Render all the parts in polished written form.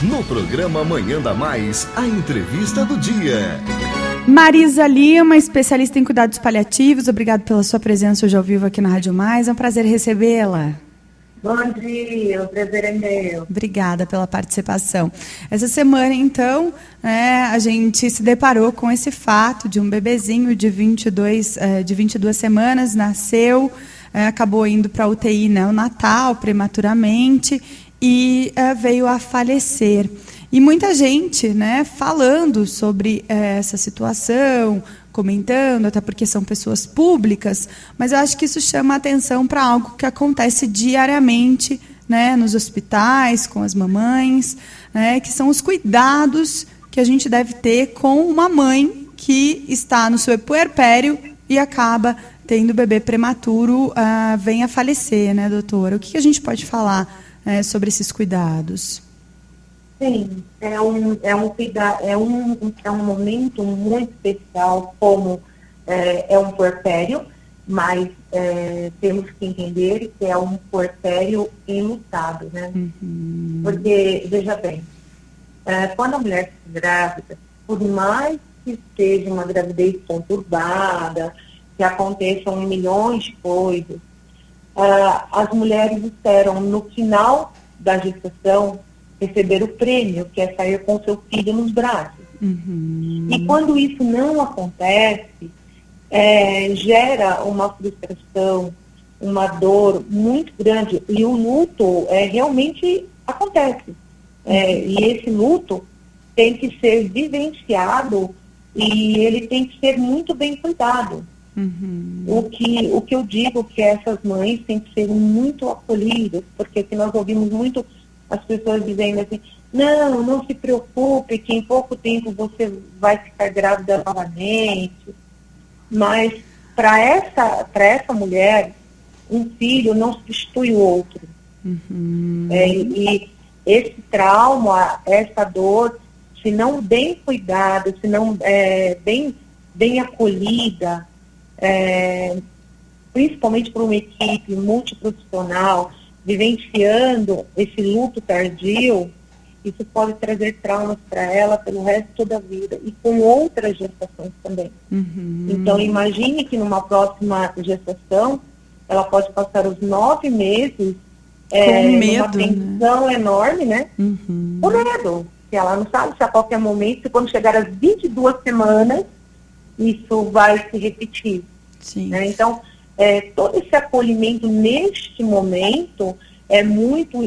No programa Manhã da Mais, a entrevista do dia. Marisa Lima, especialista em cuidados paliativos, obrigado pela sua presença hoje ao vivo aqui na Rádio Mais, é um prazer recebê-la. Bom dia, o prazer é meu. Obrigada pela participação. Essa semana, então, a gente se deparou com esse fato de um bebezinho de 22 semanas, nasceu, acabou indo para a UTI neonatal prematuramente e veio a falecer. E muita gente, falando sobre essa situação, comentando, até porque são pessoas públicas, mas eu acho que isso chama a atenção para algo que acontece diariamente, nos hospitais, com as mamães, que são os cuidados que a gente deve ter com uma mãe que está no seu puerpério e acaba tendo bebê prematuro, vem a falecer, doutora? O que a gente pode falar sobre esses cuidados? Sim, é um momento muito especial, como é um puerpério, mas temos que entender que é um puerpério enlutado, né? Uhum. Porque, veja bem, quando a mulher se grávida, por mais que seja uma gravidez conturbada, que aconteçam milhões de coisas, as mulheres esperam, no final da gestação, receber o prêmio, que é sair com seu filho nos braços. Uhum. E quando isso não acontece, gera uma frustração, uma dor muito grande, e o luto realmente acontece. E esse luto tem que ser vivenciado e ele tem que ser muito bem cuidado. Uhum. O que eu digo que essas mães têm que ser muito acolhidas, porque que nós ouvimos muito as pessoas dizendo assim, não se preocupe, que em pouco tempo você vai ficar grávida novamente. Mas para essa mulher, um filho não substitui o outro. Uhum. E esse trauma, essa dor, se não bem cuidada, se não bem acolhida, principalmente por uma equipe multiprofissional, vivenciando esse luto tardio, isso pode trazer traumas para ela pelo resto da vida e com outras gestações também. Uhum. Então, imagine que numa próxima gestação, ela pode passar os 9 meses com medo, numa tensão enorme, Uhum. Com medo, que ela não sabe se a qualquer momento, se quando chegar às 22 semanas, isso vai se repetir. Sim. Então, todo esse acolhimento neste momento é muito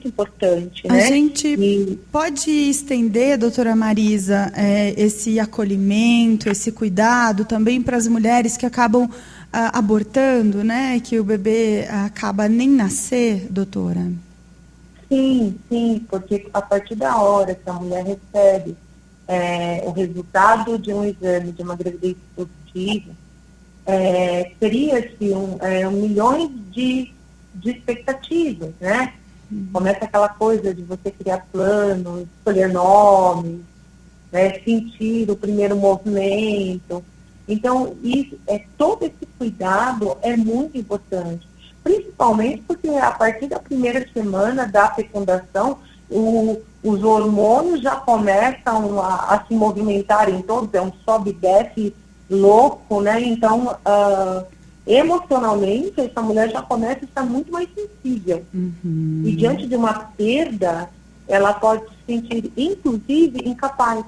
importante. A gente pode estender, doutora Marisa, esse acolhimento, esse cuidado também para as mulheres que acabam abortando, que o bebê acaba nem nascer, doutora? Sim, porque a partir da hora que a mulher recebe o resultado de um exame de uma gravidez positiva, cria-se milhões de expectativas, Começa aquela coisa de você criar planos, escolher nomes, sentir o primeiro movimento. Então, todo esse cuidado é muito importante, principalmente porque a partir da primeira semana da fecundação, os hormônios já começam a se movimentarem todos, é um sobe e desce louco, Então, emocionalmente, essa mulher já começa a estar muito mais sensível. Uhum. E diante de uma perda, ela pode se sentir, inclusive, incapaz.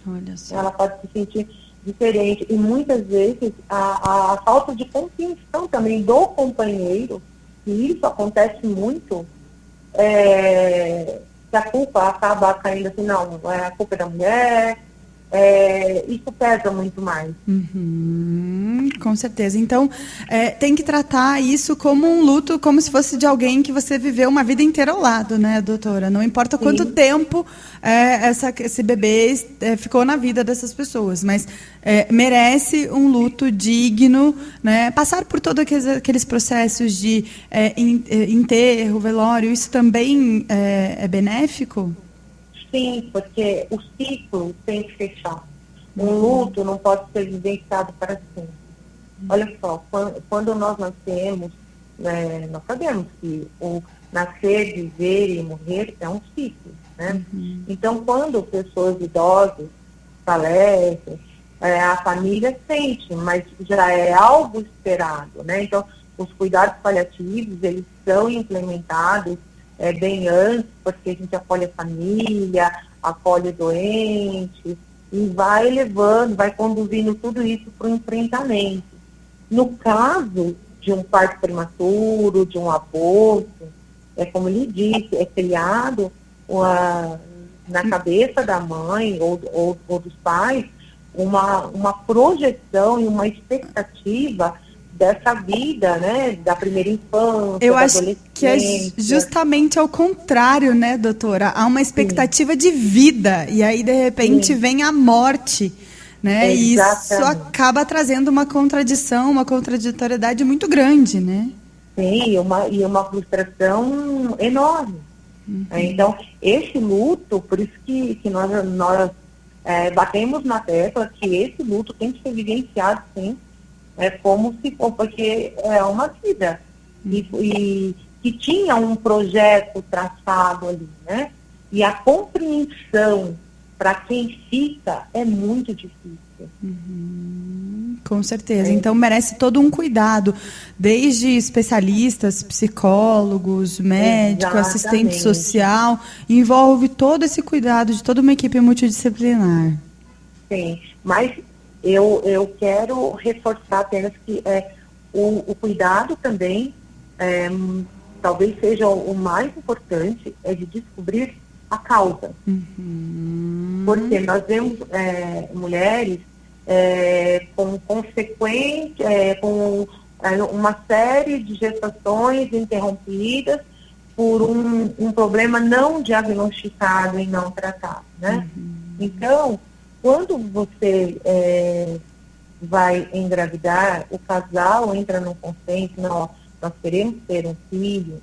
Olha só. Ela pode se sentir diferente. E muitas vezes a falta de compreensão também do companheiro, e isso acontece muito, que a culpa acaba caindo assim, não, a culpa é da mulher, isso pesa muito mais. Uhum, com certeza. Então, tem que tratar isso como um luto, como se fosse de alguém que você viveu uma vida inteira ao lado, doutora? Não importa quanto tempo esse bebê ficou na vida dessas pessoas, mas merece um luto digno, passar por todos aqueles processos de enterro, velório, isso também é benéfico? Sim, porque o ciclo tem que fechar. Um luto não pode ser vivenciado para sempre. Olha só, quando nós nascemos, nós sabemos que nascer, viver e morrer é um ciclo, né? Então, quando pessoas idosas falecem, a família sente, mas já é algo esperado, né? Então, os cuidados paliativos, eles são implementados bem antes, porque a gente acolhe a família, acolhe o doente, e vai levando, vai conduzindo tudo isso para o enfrentamento. No caso de um parto prematuro, de um aborto, como ele disse, é criado na cabeça da mãe ou dos pais uma projeção e uma expectativa dessa vida, né, da primeira infância, eu da acho que é justamente ao contrário, né, doutora? Há uma expectativa de vida, e aí, de repente, vem a morte, né? E isso acaba trazendo uma contradição, uma contraditoriedade muito grande, né? Sim, e uma frustração enorme. Então, esse luto, por isso que nós batemos na tecla que esse luto tem que ser vivenciado, sim, como se for, porque é uma vida, e que tinha um projeto traçado ali, né? E a compreensão para quem fica é muito difícil. Com certeza. Então merece todo um cuidado, desde especialistas, psicólogos, médicos, assistente social, envolve todo esse cuidado de toda uma equipe multidisciplinar. Sim, mas eu quero reforçar apenas que o cuidado também, talvez seja o mais importante, é de descobrir a causa. Porque nós vemos mulheres com uma série de gestações interrompidas por um problema não diagnosticado e não tratado, né? Então, quando você vai engravidar, o casal entra num consenso, nós queremos ter um filho,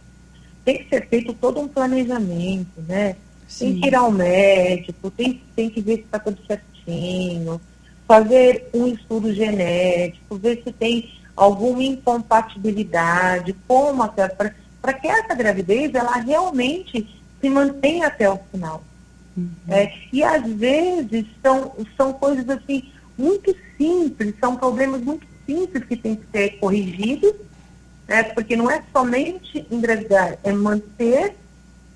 tem que ser feito todo um planejamento, né? Sim. Tem que ir ao médico, tem que ver se está tudo certinho, fazer um estudo genético, ver se tem alguma incompatibilidade, para que essa gravidez ela realmente se mantenha até o final. E às vezes são coisas assim muito simples, são problemas muito simples que têm que ser corrigidos, porque não é somente engravidar, é manter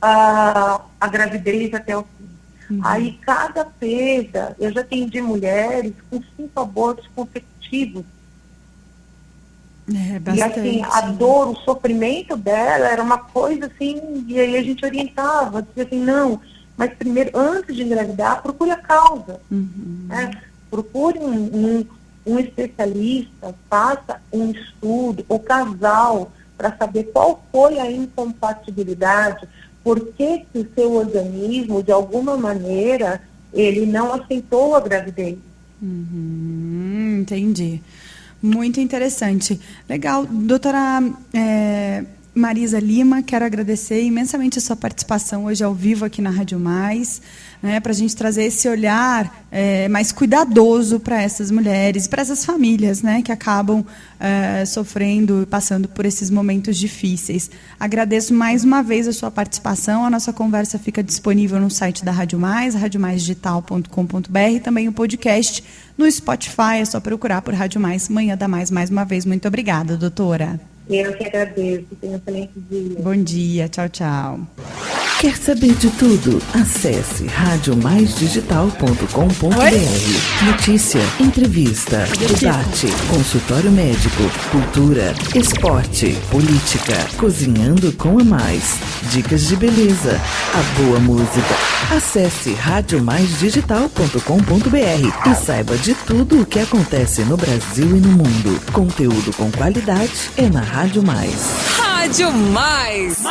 a gravidez até o fim. Aí cada perda, eu já atendi mulheres com 5 abortos consecutivos. E assim, a dor, o sofrimento dela era uma coisa assim, e aí a gente orientava, dizia assim, não, mas primeiro, antes de engravidar, procure a causa. Procure um especialista, faça um estudo, o casal, para saber qual foi a incompatibilidade, por que o seu organismo, de alguma maneira, ele não aceitou a gravidez. Entendi. Muito interessante. Legal. Doutora Marisa Lima, quero agradecer imensamente a sua participação hoje ao vivo aqui na Rádio Mais, né, para a gente trazer esse olhar mais cuidadoso para essas mulheres, para essas famílias, né, que acabam sofrendo e passando por esses momentos difíceis. Agradeço mais uma vez a sua participação. A nossa conversa fica disponível no site da Rádio Mais, radiomaisdigital.com.br, e também o podcast no Spotify. É só procurar por Rádio Mais, Manhã da Mais uma vez. Muito obrigada, doutora. Eu que agradeço. Tenha um excelente dia. Bom dia. Tchau, tchau. Quer saber de tudo? Acesse radiomaisdigital.com.br. Notícia, entrevista, debate, consultório médico, cultura, esporte, política, cozinhando com a Mais, dicas de beleza, a boa música. Acesse radiomaisdigital.com.br e saiba de tudo o que acontece no Brasil e no mundo. Conteúdo com qualidade é na Rádio Mais. Rádio Mais.